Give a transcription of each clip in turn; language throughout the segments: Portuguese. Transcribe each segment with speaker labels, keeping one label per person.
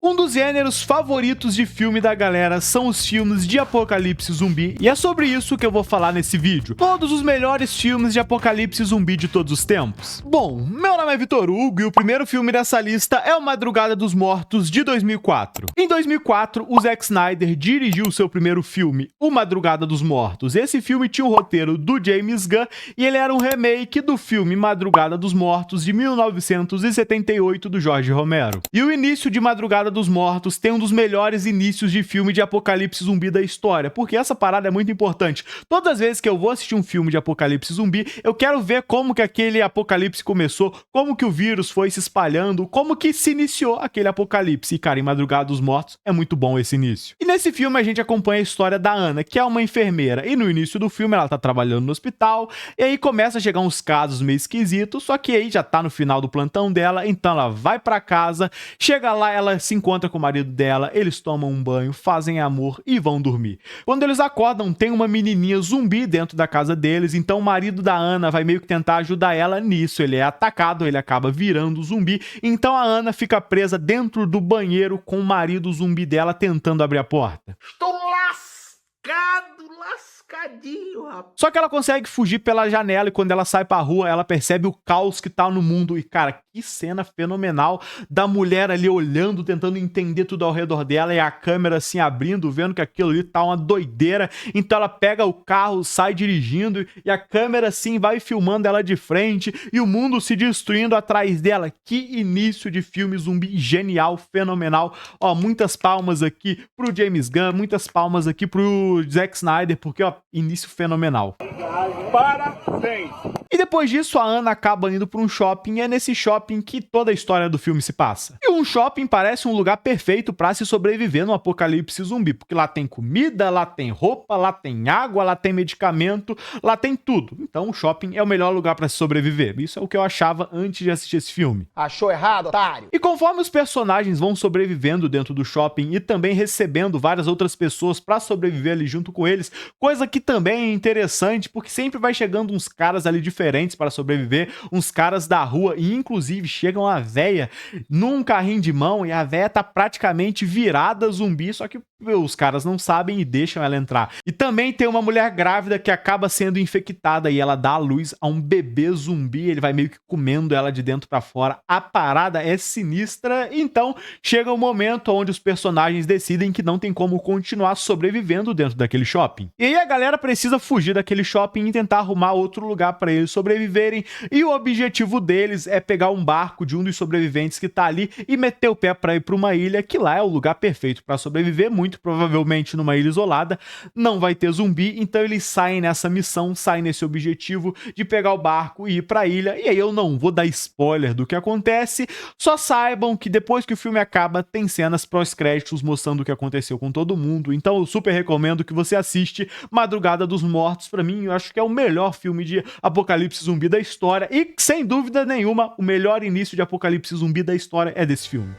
Speaker 1: Um dos gêneros favoritos de filme da galera são os filmes de apocalipse zumbi, e é sobre isso que eu vou falar nesse vídeo. Todos os melhores filmes de apocalipse zumbi de todos os tempos. Bom, meu nome é Vitor Hugo e o primeiro filme dessa lista é O Madrugada dos Mortos, de 2004. Em 2004, o Zack Snyder dirigiu o seu primeiro filme, O Madrugada dos Mortos. Esse filme tinha o roteiro do James Gunn e ele era um remake do filme Madrugada dos Mortos, de 1978, do Jorge Romero. E o início de Madrugada dos Mortos tem um dos melhores inícios de filme de apocalipse zumbi da história, porque essa parada é muito importante. Todas as vezes que eu vou assistir um filme de apocalipse zumbi, eu quero ver como que aquele apocalipse começou, como que o vírus foi se espalhando, como que se iniciou aquele apocalipse. E, cara, em Madrugada dos Mortos é muito bom esse início. E nesse filme a gente acompanha a história da Ana, que é uma enfermeira, e no início do filme ela tá trabalhando no hospital, e aí começa a chegar uns casos meio esquisitos, só que aí já tá no final do plantão dela, então ela vai pra casa, chega lá, ela se encontra com o marido dela, eles tomam um banho, fazem amor e vão dormir. Quando eles acordam, tem uma menininha zumbi dentro da casa deles, então o marido da Ana vai meio que tentar ajudar ela nisso, ele é atacado, ele acaba virando zumbi, então a Ana fica presa dentro do banheiro com o marido zumbi dela tentando abrir a porta.
Speaker 2: Estou lascadinho, rapaz.
Speaker 1: Só que ela consegue fugir pela janela e quando ela sai pra rua, ela percebe o caos que tá no mundo. E, cara, que cena fenomenal da mulher ali olhando, tentando entender tudo ao redor dela e a câmera assim abrindo, vendo que aquilo ali tá uma doideira. Então ela pega o carro, sai dirigindo e a câmera assim vai filmando ela de frente e o mundo se destruindo atrás dela. Que início de filme zumbi genial, fenomenal. Ó, muitas palmas aqui pro James Gunn, muitas palmas aqui pro Zack Snyder, porque, ó, início fenomenal.
Speaker 2: Parabéns.
Speaker 1: E depois disso, a Ana acaba indo para um shopping e é nesse shopping que toda a história do filme se passa. E um shopping parece um lugar perfeito para se sobreviver no apocalipse zumbi, porque lá tem comida, lá tem roupa, lá tem água, lá tem medicamento, lá tem tudo. Então o shopping é o melhor lugar para se sobreviver. Isso é o que eu achava antes de assistir esse filme.
Speaker 2: Achou errado, otário?
Speaker 1: E conforme os personagens vão sobrevivendo dentro do shopping e também recebendo várias outras pessoas para sobreviver ali junto com eles, coisa que também é interessante, porque sempre vai chegando uns caras ali diferentes para sobreviver, uns caras da rua, e inclusive chega uma véia num carrinho de mão e a véia tá praticamente virada zumbi, só que os caras não sabem e deixam ela entrar. E também tem uma mulher grávida que acaba sendo infectada e ela dá à luz a um bebê zumbi, ele vai meio que comendo ela de dentro pra fora. A parada é sinistra, então chega um momento onde os personagens decidem que não tem como continuar sobrevivendo dentro daquele shopping. E aí a galera precisa fugir daquele shopping e tentar arrumar outro lugar para eles sobreviverem, e o objetivo deles é pegar um barco de um dos sobreviventes que tá ali e meter o pé para ir para uma ilha, que lá é o lugar perfeito para sobreviver, muito provavelmente numa ilha isolada, não vai ter zumbi, então eles saem nessa missão, saem nesse objetivo de pegar o barco e ir para a ilha. E aí eu não vou dar spoiler do que acontece, só saibam que depois que o filme acaba, tem cenas pós-créditos mostrando o que aconteceu com todo mundo, então eu super recomendo que você assiste Madrugada dos Mortos. Pra mim, eu acho que é o melhor filme de apocalipse zumbi da história e, sem dúvida nenhuma, o melhor início de apocalipse zumbi da história é desse filme.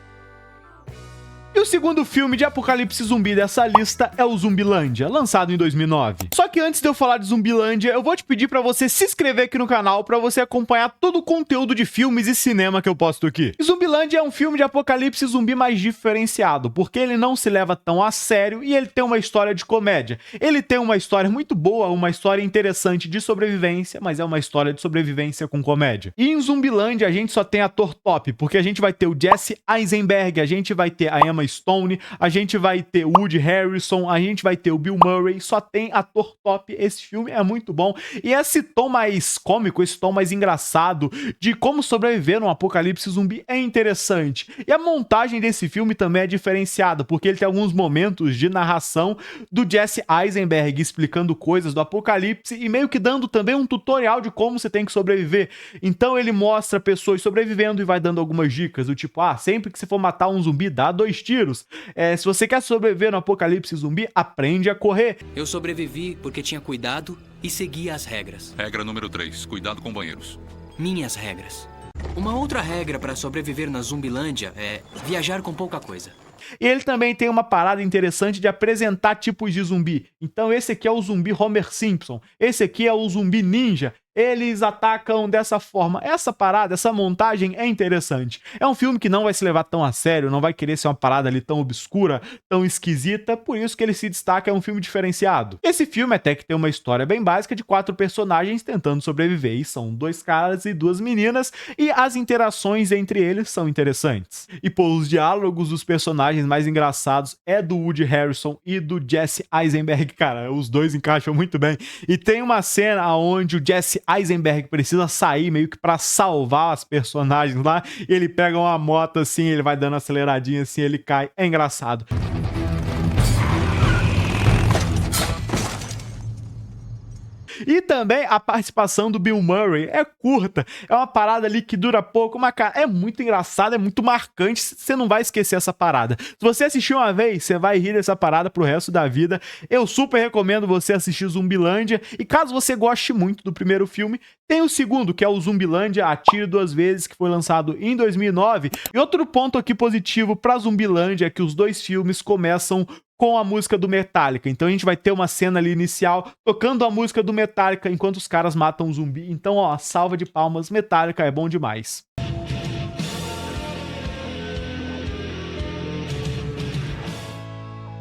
Speaker 1: E o segundo filme de apocalipse zumbi dessa lista é o Zumbilândia, lançado em 2009. Só que antes de eu falar de Zumbilândia, eu vou te pedir pra você se inscrever aqui no canal pra você acompanhar todo o conteúdo de filmes e cinema que eu posto aqui. E Zumbilândia é um filme de apocalipse zumbi mais diferenciado, porque ele não se leva tão a sério e ele tem uma história de comédia. Ele tem uma história muito boa, uma história interessante de sobrevivência, mas é uma história de sobrevivência com comédia. E em Zumbilândia a gente só tem ator top, porque a gente vai ter o Jesse Eisenberg, a gente vai ter a Emma Stone, a gente vai ter o Woody Harrelson, a gente vai ter o Bill Murray, só tem ator top. Esse filme é muito bom e esse tom mais cômico, esse tom mais engraçado de como sobreviver num apocalipse zumbi é interessante. E a montagem desse filme também é diferenciada, porque ele tem alguns momentos de narração do Jesse Eisenberg explicando coisas do apocalipse e meio que dando também um tutorial de como você tem que sobreviver. Então ele mostra pessoas sobrevivendo e vai dando algumas dicas, do tipo, sempre que você for matar um zumbi, dá 2 tiros. Se você quer sobreviver no apocalipse zumbi, aprende a correr.
Speaker 3: Eu sobrevivi porque tinha cuidado e seguia as regras.
Speaker 4: Regra número 3, cuidado com banheiros.
Speaker 3: Minhas regras. Uma outra regra para sobreviver na Zumbilândia é viajar com pouca coisa.
Speaker 1: E ele também tem uma parada interessante de apresentar tipos de zumbi. Então esse aqui é o zumbi Homer Simpson, esse aqui é o zumbi ninja, eles atacam dessa forma. Essa parada, essa montagem é interessante. É um filme que não vai se levar tão a sério, não vai querer ser uma parada ali tão obscura, tão esquisita, por isso que ele se destaca, é um filme diferenciado. Esse filme até que tem uma história bem básica de 4 personagens tentando sobreviver, e são 2 caras e 2 meninas, e as interações entre eles são interessantes. E pô, os diálogos dos personagens mais engraçados é do Woody Harrelson e do Jesse Eisenberg, cara, os dois encaixam muito bem. E tem uma cena onde o Jesse Eisenberg precisa sair meio que pra salvar as personagens lá, e ele pega uma moto assim, ele vai dando aceleradinha assim, ele cai, é engraçado. E também a participação do Bill Murray é curta, é uma parada ali que dura pouco, mas cara, é muito engraçado, é muito marcante, você não vai esquecer essa parada. Se você assistir uma vez, você vai rir dessa parada pro resto da vida. Eu super recomendo você assistir Zumbilândia, e caso você goste muito do primeiro filme, tem o segundo, que é o Zumbilândia Atire Duas Vezes, que foi lançado em 2009. E outro ponto aqui positivo pra Zumbilândia é que os 2 filmes começam com a música do Metallica. Então a gente vai ter uma cena ali inicial tocando a música do Metallica enquanto os caras matam um zumbi. Então, ó, salva de palmas, Metallica é bom demais.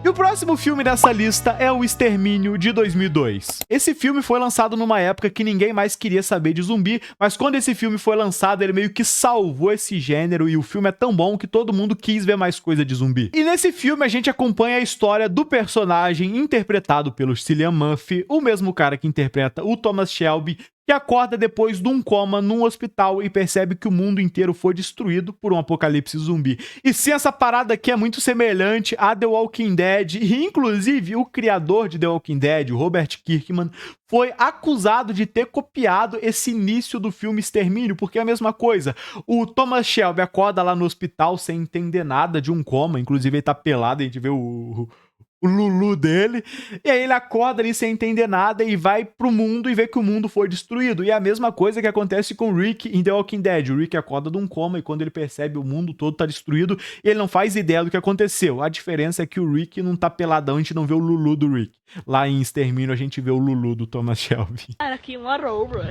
Speaker 1: E o próximo filme dessa lista é O Extermínio, de 2002. Esse filme foi lançado numa época que ninguém mais queria saber de zumbi, mas quando esse filme foi lançado, ele meio que salvou esse gênero, e o filme é tão bom que todo mundo quis ver mais coisa de zumbi. E nesse filme a gente acompanha a história do personagem interpretado pelo Cillian Murphy, o mesmo cara que interpreta o Thomas Shelby, que acorda depois de um coma num hospital e percebe que o mundo inteiro foi destruído por um apocalipse zumbi. E sim, essa parada aqui é muito semelhante a The Walking Dead, e inclusive o criador de The Walking Dead, o Robert Kirkman, foi acusado de ter copiado esse início do filme Extermínio, porque é a mesma coisa. O Thomas Shelby acorda lá no hospital sem entender nada de um coma, inclusive ele tá pelado, a gente vê o Lulu dele, e aí ele acorda ali sem entender nada e vai pro mundo e vê que o mundo foi destruído. E é a mesma coisa que acontece com o Rick em The Walking Dead. O Rick acorda de um coma e quando ele percebe o mundo todo tá destruído, ele não faz ideia do que aconteceu. A diferença é que o Rick não tá peladão, a gente não vê o Lulu do Rick. Lá em Extermínio a gente vê o Lulu do Thomas Shelby.
Speaker 5: Cara, que horror, bro.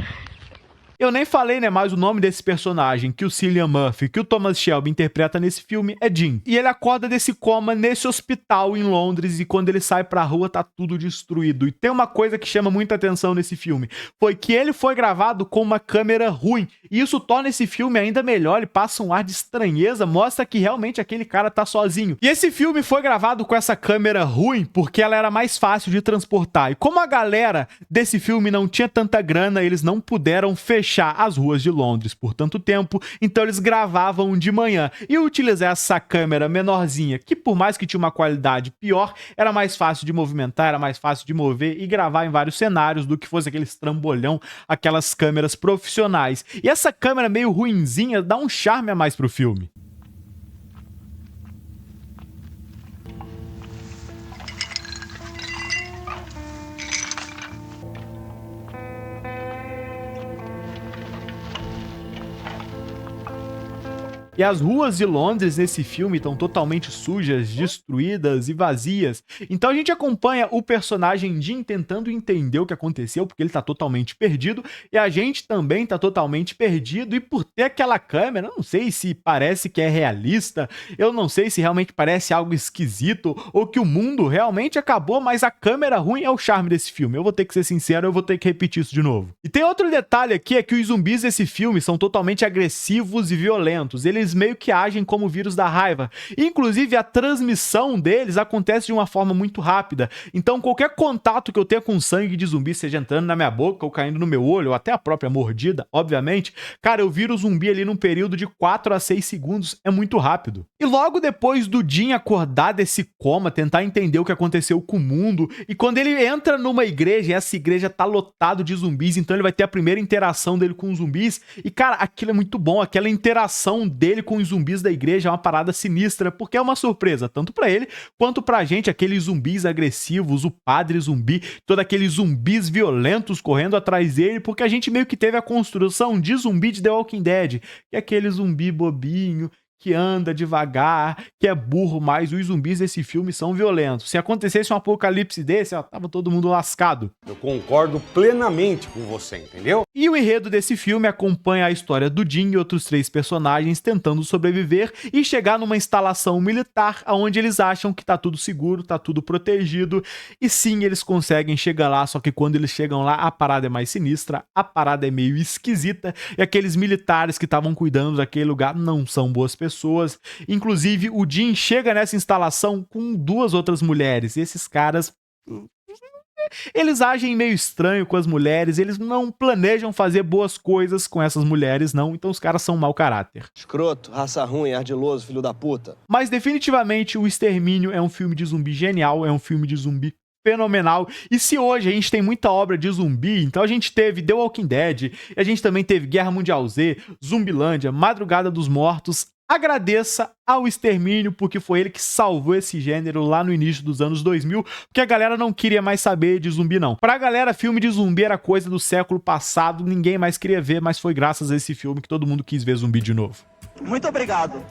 Speaker 1: Eu nem falei, né, mas o nome desse personagem que o Cillian Murphy, que o Thomas Shelby interpreta nesse filme é Jim. E ele acorda desse coma nesse hospital em Londres, e quando ele sai pra rua tá tudo destruído. E tem uma coisa que chama muita atenção nesse filme, foi que ele foi gravado com uma câmera ruim, e isso torna esse filme ainda melhor, ele passa um ar de estranheza, mostra que realmente aquele cara tá sozinho. E esse filme foi gravado com essa câmera ruim porque ela era mais fácil de transportar, e como a galera desse filme não tinha tanta grana, eles não puderam fechar as ruas de Londres por tanto tempo, então eles gravavam de manhã, e utilizar essa câmera menorzinha, que por mais que tinha uma qualidade pior, era mais fácil de movimentar, era mais fácil de mover e gravar em vários cenários do que fosse aqueles trambolhão, aquelas câmeras profissionais. E essa câmera meio ruinzinha dá um charme a mais pro filme. E as ruas de Londres nesse filme estão totalmente sujas, destruídas e vazias. Então a gente acompanha o personagem Jim tentando entender o que aconteceu, porque ele tá totalmente perdido, e a gente também tá totalmente perdido, e por ter aquela câmera, eu não sei se parece que é realista, eu não sei se realmente parece algo esquisito, ou que o mundo realmente acabou, mas a câmera ruim é o charme desse filme. Eu vou ter que ser sincero, eu vou ter que repetir isso de novo. E tem outro detalhe aqui, é que os zumbis desse filme são totalmente agressivos e violentos. Eles meio que agem como o vírus da raiva. Inclusive, a transmissão deles acontece de uma forma muito rápida. Então, qualquer contato que eu tenha com sangue de zumbi, seja entrando na minha boca ou caindo no meu olho, ou até a própria mordida, obviamente, cara, eu viro o zumbi ali num período de 4 a 6 segundos. É muito rápido. E logo depois do Jim acordar desse coma, tentar entender o que aconteceu com o mundo, e quando ele entra numa igreja, e essa igreja tá lotado de zumbis, então ele vai ter a primeira interação dele com os zumbis, e cara, aquilo é muito bom, aquela interação dele com os zumbis da igreja é uma parada sinistra, porque é uma surpresa, tanto pra ele, quanto pra gente, aqueles zumbis agressivos, o padre zumbi, todos aqueles zumbis violentos correndo atrás dele, porque a gente meio que teve a construção de zumbi de The Walking Dead, que é aquele zumbi bobinho, que anda devagar, que é burro, mas os zumbis desse filme são violentos. Se acontecesse um apocalipse desse, ó, tava todo mundo lascado.
Speaker 5: Eu concordo plenamente com você, entendeu?
Speaker 1: E o enredo desse filme acompanha a história do Jim e outros 3 personagens tentando sobreviver e chegar numa instalação militar onde eles acham que tá tudo seguro, tá tudo protegido. E sim, eles conseguem chegar lá, só que quando eles chegam lá, a parada é mais sinistra, a parada é meio esquisita e aqueles militares que estavam cuidando daquele lugar não são boas pessoas. Inclusive, o Jim chega nessa instalação com 2 outras mulheres. E esses caras, eles agem meio estranho com as mulheres, eles não planejam fazer boas coisas com essas mulheres, não. Então os caras são mau caráter.
Speaker 6: Escroto, raça ruim, ardiloso, filho da puta.
Speaker 1: Mas definitivamente O Extermínio é um filme de zumbi genial, é um filme de zumbi fenomenal. E se hoje a gente tem muita obra de zumbi, então a gente teve The Walking Dead, a gente também teve Guerra Mundial Z, Zumbilândia, Madrugada dos Mortos, agradeça ao Extermínio, porque foi ele que salvou esse gênero lá no início dos anos 2000, porque a galera não queria mais saber de zumbi, não. Pra galera, filme de zumbi era coisa do século passado, ninguém mais queria ver, mas foi graças a esse filme que todo mundo quis ver zumbi de novo.
Speaker 6: Muito obrigado.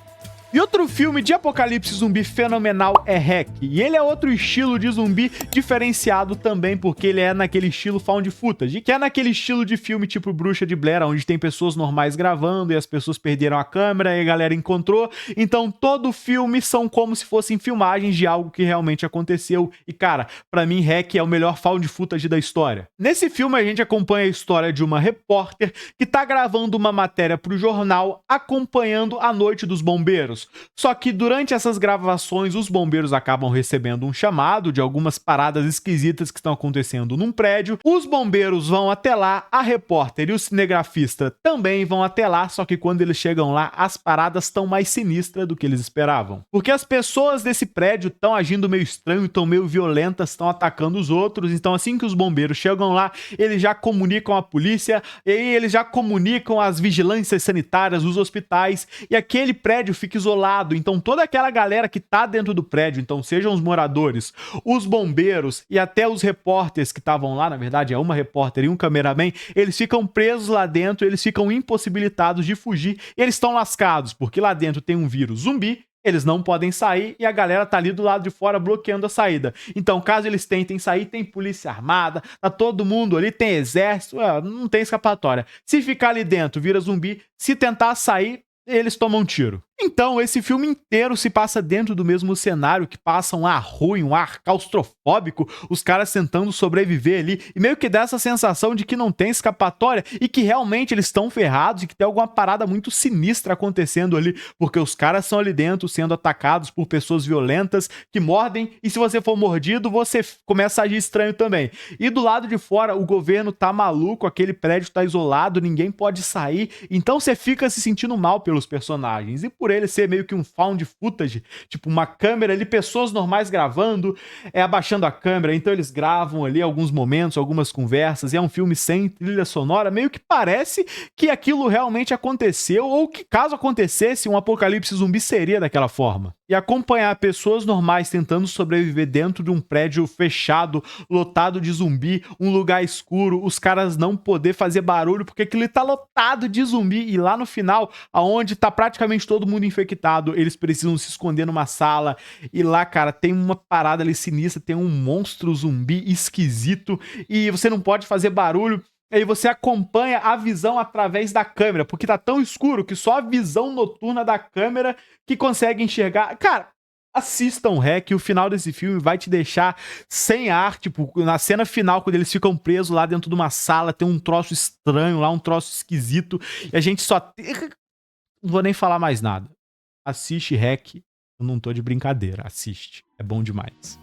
Speaker 1: E outro filme de apocalipse zumbi fenomenal é Hack. E ele é outro estilo de zumbi diferenciado também, porque ele é naquele estilo found footage, que é naquele estilo de filme tipo Bruxa de Blair, onde tem pessoas normais gravando e as pessoas perderam a câmera e a galera encontrou. Então todo filme são como se fossem filmagens de algo que realmente aconteceu. E cara, pra mim Hack é o melhor found footage da história. Nesse filme a gente acompanha a história de uma repórter que tá gravando uma matéria pro jornal acompanhando a noite dos bombeiros. Só que durante essas gravações, os bombeiros acabam recebendo um chamado de algumas paradas esquisitas que estão acontecendo num prédio. Os bombeiros vão até lá, a repórter e o cinegrafista também vão até lá, só que quando eles chegam lá, as paradas estão mais sinistras do que eles esperavam. Porque as pessoas desse prédio estão agindo meio estranho, estão meio violentas, estão atacando os outros. Então assim que os bombeiros chegam lá, eles já comunicam a polícia, e aí eles já comunicam as vigilâncias sanitárias, os hospitais, e aquele prédio fica isolado. Então toda aquela galera que tá dentro do prédio, então sejam os moradores, os bombeiros e até os repórteres que estavam lá, na verdade é uma repórter e um cameraman, eles ficam presos lá dentro, eles ficam impossibilitados de fugir, e eles estão lascados, porque lá dentro tem um vírus zumbi, eles não podem sair e a galera tá ali do lado de fora bloqueando a saída. Então, caso eles tentem sair, tem polícia armada, tá todo mundo ali, tem exército, não tem escapatória. Se ficar ali dentro, vira zumbi, se tentar sair, eles tomam um tiro. Então, esse filme inteiro se passa dentro do mesmo cenário, que passa um ar ruim, um ar claustrofóbico, os caras tentando sobreviver ali, e meio que dá essa sensação de que não tem escapatória e que realmente eles estão ferrados e que tem alguma parada muito sinistra acontecendo ali, porque os caras estão ali dentro sendo atacados por pessoas violentas que mordem, e se você for mordido, você começa a agir estranho também. E do lado de fora, o governo tá maluco, aquele prédio tá isolado, ninguém pode sair, então você fica se sentindo mal pelos personagens. E por ele ser meio que um found footage, tipo uma câmera ali, pessoas normais gravando, abaixando a câmera, então eles gravam ali alguns momentos, algumas conversas, e é um filme sem trilha sonora, meio que parece que aquilo realmente aconteceu, ou que caso acontecesse, um apocalipse zumbi seria daquela forma. E acompanhar pessoas normais tentando sobreviver dentro de um prédio fechado, lotado de zumbi, um lugar escuro, os caras não poder fazer barulho porque aquilo tá lotado de zumbi, e lá no final, aonde tá praticamente todo mundo infectado, eles precisam se esconder numa sala, e lá, cara, tem uma parada ali sinistra, tem um monstro zumbi esquisito, e você não pode fazer barulho. Aí você acompanha a visão através da câmera, porque tá tão escuro que só a visão noturna da câmera que consegue enxergar. Cara, assistam Hack, o final desse filme vai te deixar sem ar, tipo, na cena final, quando eles ficam presos lá dentro de uma sala, tem um troço estranho lá, um troço esquisito, e a gente só... Não vou nem falar mais nada. Assiste Hack, eu não tô de brincadeira, assiste, é bom demais.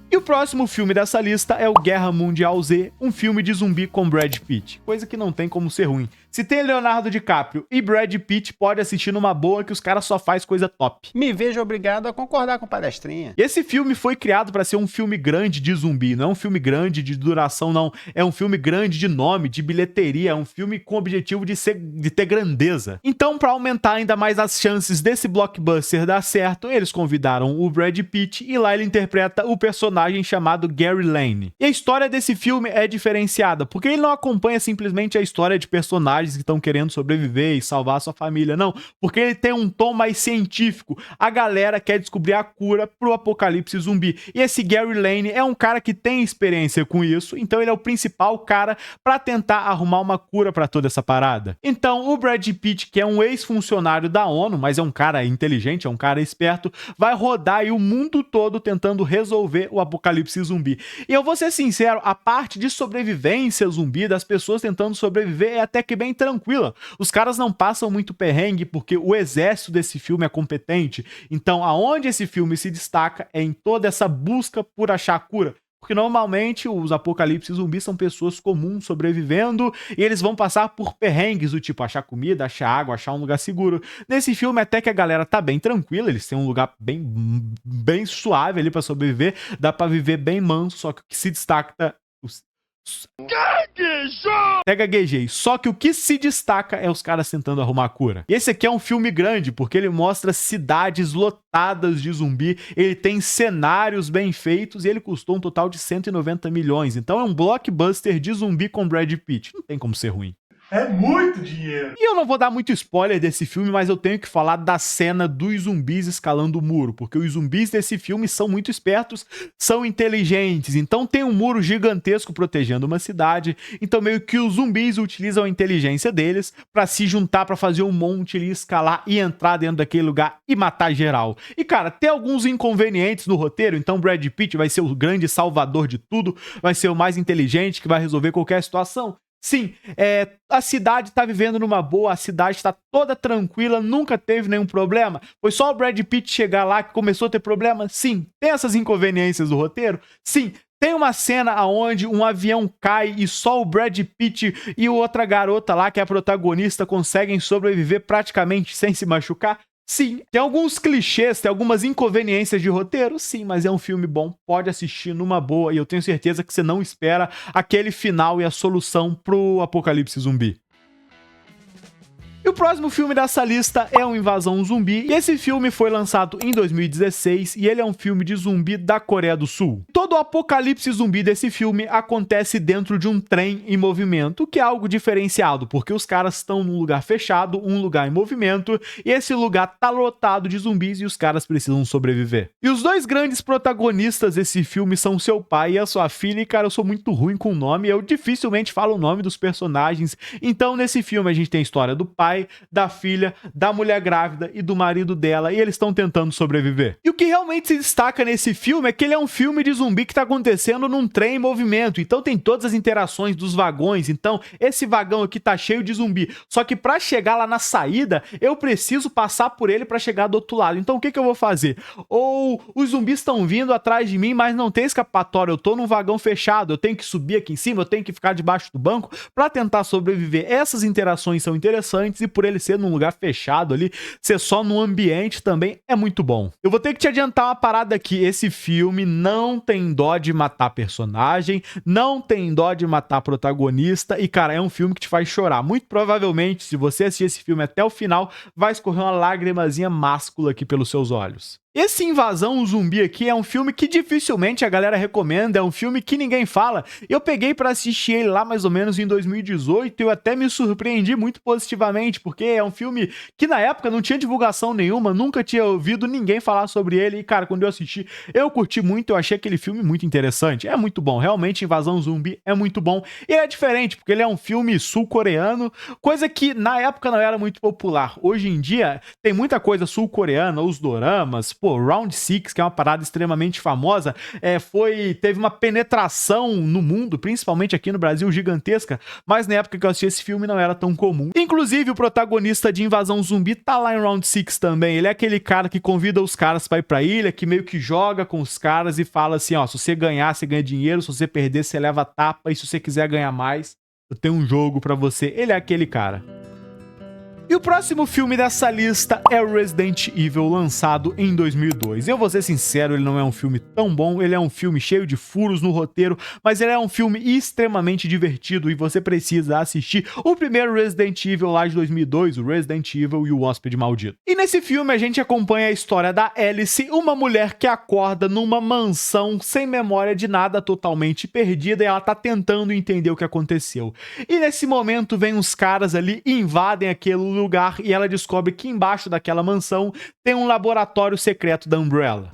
Speaker 1: E o próximo filme dessa lista é o Guerra Mundial Z, um filme de zumbi com Brad Pitt, coisa que não tem como ser ruim. Se tem Leonardo DiCaprio e Brad Pitt, pode assistir numa boa, que os caras só faz coisa top.
Speaker 2: Me vejo obrigado a concordar com palestrinha.
Speaker 1: Esse filme foi criado para ser um filme grande de zumbi, não é um filme grande de duração, não. É um filme grande de nome, de bilheteria, é um filme com o objetivo de ter grandeza. Então, para aumentar ainda mais as chances desse blockbuster dar certo, eles convidaram o Brad Pitt e lá ele interpreta o personagem chamado Gary Lane. E a história desse filme é diferenciada, porque ele não acompanha simplesmente a história de personagens personagens que estão querendo sobreviver e salvar a sua família, não, porque ele tem um tom mais científico. A galera quer descobrir a cura pro apocalipse zumbi, e esse Gary Lane é um cara que tem experiência com isso, então ele é o principal cara pra tentar arrumar uma cura pra toda essa parada. Então o Brad Pitt, que é um ex-funcionário da ONU, mas é um cara inteligente, é um cara esperto, vai rodar aí o mundo todo tentando resolver o apocalipse zumbi. E eu vou ser sincero, a parte de sobrevivência zumbi, das pessoas tentando sobreviver, é até que bem tranquila. Os caras não passam muito perrengue porque o exército desse filme é competente. Então aonde esse filme se destaca é em toda essa busca por achar cura. Porque normalmente os apocalipse zumbis são pessoas comuns sobrevivendo e eles vão passar por perrengues do tipo achar comida, achar água, achar um lugar seguro. Nesse filme até que a galera tá bem tranquila, eles têm um lugar bem suave ali pra sobreviver, dá pra viver bem manso, só que o que se destaca... Até gaguejei. Só que o que se destaca é os caras tentando arrumar a cura. E esse aqui é um filme grande, porque ele mostra cidades lotadas de zumbi, ele tem cenários bem feitos e ele custou um total de 190 milhões. Então é um blockbuster de zumbi com Brad Pitt. Não tem como ser ruim.
Speaker 7: É muito dinheiro.
Speaker 1: E eu não vou dar muito spoiler desse filme, mas eu tenho que falar da cena dos zumbis escalando o muro, porque os zumbis desse filme são muito espertos, são inteligentes, então tem um muro gigantesco protegendo uma cidade, então meio que os zumbis utilizam a inteligência deles pra se juntar pra fazer um monte ali, escalar e entrar dentro daquele lugar e matar geral. E cara, tem alguns inconvenientes no roteiro, então Brad Pitt vai ser o grande salvador de tudo, vai ser o mais inteligente que vai resolver qualquer situação. Sim, a cidade tá vivendo numa boa, a cidade tá toda tranquila, nunca teve nenhum problema. Foi só o Brad Pitt chegar lá que começou a ter problema? Sim. Tem essas inconveniências do roteiro?Sim. Tem uma cena onde um avião cai e só o Brad Pitt e outra garota lá, que é a protagonista, conseguem sobreviver praticamente sem se machucar? Sim. Tem alguns clichês, tem algumas inconveniências de roteiro? Sim, mas é um filme bom, pode assistir numa boa e eu tenho certeza que você não espera aquele final e a solução pro apocalipse zumbi. E o próximo filme dessa lista é o Invasão Zumbi, e esse filme foi lançado em 2016 e ele é um filme de zumbi da Coreia do Sul. Todo o apocalipse zumbi desse filme acontece dentro de um trem em movimento, que é algo diferenciado, porque os caras estão num lugar fechado, um lugar em movimento, e esse lugar tá lotado de zumbis e os caras precisam sobreviver. E os dois grandes protagonistas desse filme são seu pai e a sua filha, e cara, eu sou muito ruim com o nome, eu dificilmente falo o nome dos personagens, então nesse filme a gente tem a história do pai, da filha, da mulher grávida e do marido dela, e eles estão tentando sobreviver. E o que realmente se destaca nesse filme é que ele é um filme de zumbi que tá acontecendo num trem em movimento, então tem todas as interações dos vagões, então esse vagão aqui tá cheio de zumbi, só que pra chegar lá na saída, eu preciso passar por ele pra chegar do outro lado, então o que eu vou fazer? Ou os zumbis estão vindo atrás de mim, mas não tem escapatória, eu tô num vagão fechado, eu tenho que subir aqui em cima, eu tenho que ficar debaixo do banco pra tentar sobreviver. Essas interações são interessantes e por ele ser num lugar fechado ali, ser só num ambiente também é muito bom. Eu vou ter que te adiantar uma parada aqui, esse filme não tem dó de matar personagem, não tem dó de matar protagonista e cara, é um filme que te faz chorar. Muito provavelmente, se você assistir esse filme até o final, vai escorrer uma lágrimazinha máscula aqui pelos seus olhos. Esse Invasão Zumbi aqui é um filme que dificilmente a galera recomenda, é um filme que ninguém fala. Eu peguei pra assistir ele lá mais ou menos em 2018 e eu até me surpreendi muito positivamente, porque é um filme que na época não tinha divulgação nenhuma, nunca tinha ouvido ninguém falar sobre ele e cara, quando eu assisti, eu curti muito, eu achei aquele filme muito interessante. É muito bom, realmente Invasão Zumbi é muito bom. E é diferente, porque ele é um filme sul-coreano, coisa que na época não era muito popular. Hoje em dia tem muita coisa sul-coreana, os doramas, pô, Round Six, que é uma parada extremamente famosa, teve uma penetração no mundo, principalmente aqui no Brasil, gigantesca, mas na época que eu assisti esse filme não era tão comum. Inclusive, o protagonista de Invasão Zumbi tá lá em Round Six também, ele é aquele cara que convida os caras pra ir pra ilha, que meio que joga com os caras e fala assim, ó, se você ganhar, você ganha dinheiro, se você perder, você leva tapa, e se você quiser ganhar mais, eu tenho um jogo pra você. Ele é aquele cara. E o próximo filme dessa lista é o Resident Evil, lançado em 2002. Eu vou ser sincero, ele não é um filme tão bom, ele é um filme cheio de furos no roteiro, mas ele é um filme extremamente divertido e você precisa assistir o primeiro Resident Evil lá de 2002, o Resident Evil e o Hóspede Maldito. E nesse filme a gente acompanha a história da Alice, uma mulher que acorda numa mansão sem memória de nada, totalmente perdida, e ela tá tentando entender o que aconteceu. E nesse momento vem uns caras ali e invadem aquele lugar e ela descobre que embaixo daquela mansão tem um laboratório secreto da Umbrella.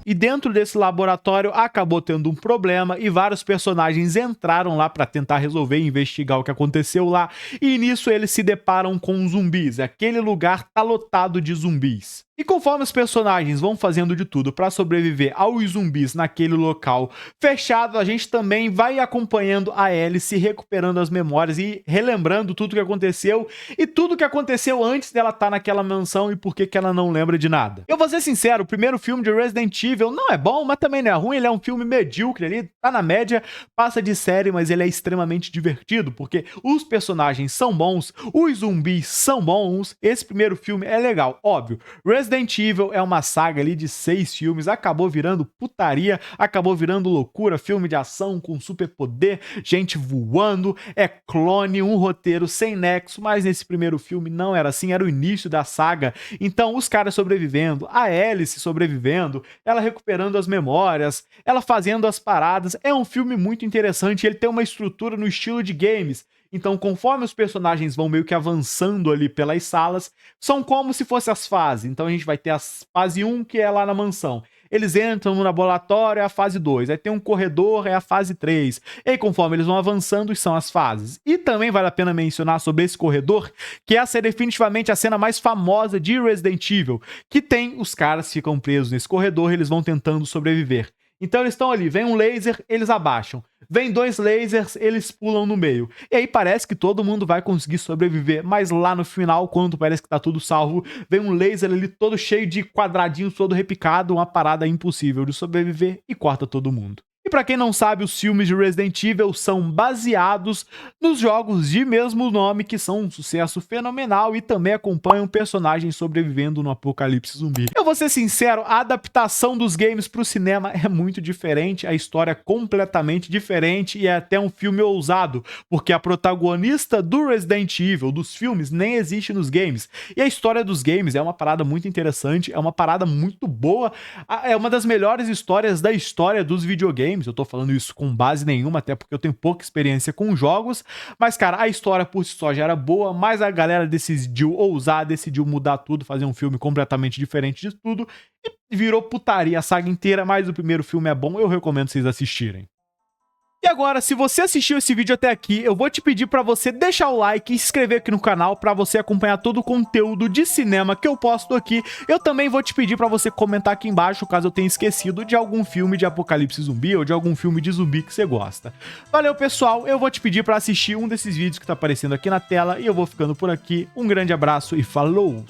Speaker 1: E dentro desse laboratório acabou tendo um problema e vários personagens entraram lá para tentar resolver e investigar o que aconteceu lá. E nisso eles se deparam com zumbis. Aquele lugar tá lotado de zumbis. E conforme os personagens vão fazendo de tudo para sobreviver aos zumbis naquele local fechado, a gente também vai acompanhando a Alice recuperando as memórias e relembrando tudo que aconteceu e tudo que aconteceu antes dela estar naquela mansão e por que ela não lembra de nada. Eu vou ser sincero, o primeiro filme de Resident Evil não é bom, mas também não é ruim, ele é um filme medíocre ali, tá na média, passa de série, mas ele é extremamente divertido, porque os personagens são bons, os zumbis são bons, esse primeiro filme é legal, óbvio. Resident Evil é uma saga ali de 6 filmes, acabou virando putaria, acabou virando loucura, filme de ação com superpoder, gente voando, é clone, um roteiro sem nexo, mas nesse primeiro filme não era assim, era o início da saga, então os caras sobrevivendo, a Alice sobrevivendo, ela recuperando as memórias, ela fazendo as paradas, é um filme muito interessante, ele tem uma estrutura no estilo de games. Então, conforme os personagens vão meio que avançando ali pelas salas, são como se fossem as fases. Então, a gente vai ter a fase 1, que é lá na mansão. Eles entram no laboratório, é a fase 2. Aí tem um corredor, é a fase 3. E aí, conforme eles vão avançando, são as fases. E também vale a pena mencionar sobre esse corredor, que essa é definitivamente a cena mais famosa de Resident Evil, que tem os caras que ficam presos nesse corredor e eles vão tentando sobreviver. Então eles estão ali, vem um laser, eles abaixam. Vem 2 lasers, eles pulam no meio. E aí parece que todo mundo vai conseguir sobreviver, mas lá no final, quando parece que tá tudo salvo, vem um laser ali todo cheio de quadradinhos, todo repicado, uma parada impossível de sobreviver e corta todo mundo. E pra quem não sabe, os filmes de Resident Evil são baseados nos jogos de mesmo nome, que são um sucesso fenomenal e também acompanham personagens sobrevivendo no apocalipse zumbi. Eu vou ser sincero, a adaptação dos games pro cinema é muito diferente, a história é completamente diferente e é até um filme ousado, porque a protagonista do Resident Evil, dos filmes, nem existe nos games. E a história dos games é uma parada muito interessante, é uma parada muito boa, é uma das melhores histórias da história dos videogames. Eu tô falando isso com base nenhuma, até porque eu tenho pouca experiência com jogos, mas cara, a história por si só já era boa, mas a galera decidiu ousar, decidiu mudar tudo, fazer um filme completamente diferente de tudo, e virou putaria a saga inteira, mas o primeiro filme é bom, eu recomendo vocês assistirem. E agora, se você assistiu esse vídeo até aqui, eu vou te pedir para você deixar o like e se inscrever aqui no canal para você acompanhar todo o conteúdo de cinema que eu posto aqui. Eu também vou te pedir para você comentar aqui embaixo, caso eu tenha esquecido de algum filme de apocalipse zumbi ou de algum filme de zumbi que você gosta. Valeu, pessoal, eu vou te pedir para assistir um desses vídeos que tá aparecendo aqui na tela e eu vou ficando por aqui. Um grande abraço e falou!